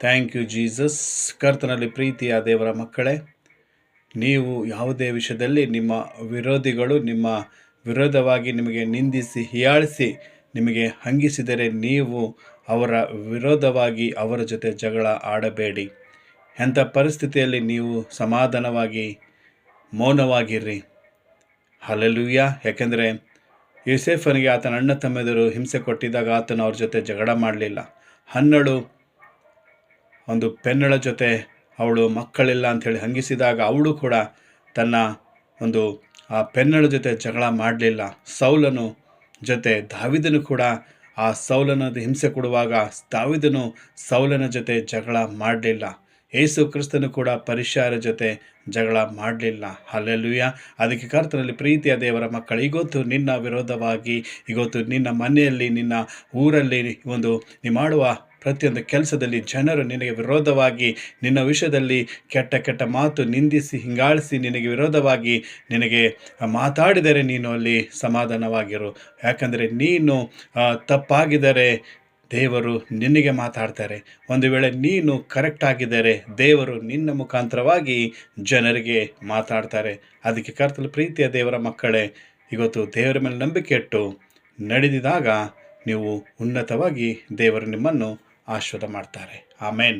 Thank you Jesus. ಕರ್ತನಲ್ಲಿ ಪ್ರೀತಿಯ ದೇವರ ಮಕ್ಕಳೇ, ನೀವು ಯಾವುದೇ ವಿಷಯದಲ್ಲಿ ನಿಮ್ಮ ವಿರೋಧಿಗಳು ನಿಮ್ಮ ವಿರೋಧವಾಗಿ ನಿಮಗೆ ನಿಂದಿಸಿ ಹೀಯಾಳಿಸಿ ನಿಮಗೆ ಹಂಗಿಸಿದರೆ ನೀವು ಅವರ ವಿರೋಧವಾಗಿ ಅವರ ಜೊತೆ ಜಗಳ ಆಡಬೇಡಿ. ಎಂಥ ಪರಿಸ್ಥಿತಿಯಲ್ಲಿ ನೀವು ಸಮಾಧಾನವಾಗಿ ಮೌನವಾಗಿರ್ರಿ. ಹಲ್ಲೆಲೂಯ. ಯಾಕೆಂದರೆ ಯೂಸೆಫನಿಗೆ ಆತನ ಅಣ್ಣ ತಮ್ಮೆದರು ಹಿಂಸೆ ಕೊಟ್ಟಿದ್ದಾಗ ಆತನು ಅವ್ರ ಜೊತೆ ಜಗಳ ಮಾಡಲಿಲ್ಲ. ಹನ್ನಳು ಒಂದು ಪೆನ್ನಳ ಜೊತೆ ಅವಳು ಮಕ್ಕಳಿಲ್ಲ ಅಂಥೇಳಿ ಹಂಗಿಸಿದಾಗ ಅವಳು ಕೂಡ ತನ್ನ ಆ ಪೆನ್ನಳ ಜೊತೆ ಜಗಳ ಮಾಡಲಿಲ್ಲ. ಸೌಲನು ಜೊತೆ ದಾವಿದನು ಕೂಡ ಆ ಸೌಲನ ಹಿಂಸೆ ಕೊಡುವಾಗ ದಾವಿದನು ಸೌಲನ ಜೊತೆ ಜಗಳ ಮಾಡಲಿಲ್ಲ. ಯೇಸು ಕ್ರಿಸ್ತನು ಕೂಡ ಪರಿಶಾರ ಜೊತೆ ಜಗಳ ಮಾಡಲಿಲ್ಲ. ಹಲ್ಲೆಲೂಯ. ಅದಕ್ಕೆ ಕರ್ತನಲ್ಲಿ ಪ್ರೀತಿಯ ದೇವರ ಮಕ್ಕಳು, ಇವತ್ತು ನಿನ್ನ ವಿರೋಧವಾಗಿ, ಇವತ್ತು ನಿನ್ನ ಮನೆಯಲ್ಲಿ, ನಿನ್ನ ಊರಲ್ಲಿ, ನೀ ಮಾಡುವ ಪ್ರತಿಯೊಂದು ಕೆಲಸದಲ್ಲಿ ಜನರು ನಿನಗೆ ವಿರೋಧವಾಗಿ ನಿನ್ನ ವಿಷಯದಲ್ಲಿ ಕೆಟ್ಟ ಮಾತು ನಿಂದಿಸಿ ಹಿಂಗಾಳಿಸಿ ನಿನಗೆ ವಿರೋಧವಾಗಿ ನಿನಗೆ ಮಾತಾಡಿದರೆ ನೀನು ಅಲ್ಲಿ ಸಮಾಧಾನವಾಗಿರು. ಯಾಕಂದರೆ ನೀನು ತಪ್ಪಾಗಿದ್ದರೆ ದೇವರು ನಿನಗೆ ಮಾತಾಡ್ತಾರೆ. ಒಂದು ವೇಳೆ ನೀನು ಕರೆಕ್ಟ್ ಆಗಿದ್ದರೆ ದೇವರು ನಿನ್ನ ಮುಖಾಂತರವಾಗಿ ಜನರಿಗೆ ಮಾತಾಡ್ತಾರೆ. ಅದಕ್ಕೆ ಕರ್ತನ ಪ್ರೀತಿಯ ದೇವರ ಮಕ್ಕಳೇ, ಇವತ್ತು ದೇವರ ಮೇಲೆ ನಂಬಿಕೆ ಇಟ್ಟು ನಡೆದಿದಾಗ ನೀವು ಉನ್ನತವಾಗಿ ದೇವರು ನಿಮ್ಮನ್ನು ಆಶೀರ್ವಾದ ಮಾಡ್ತಾರೆ. ಆಮೇನ್.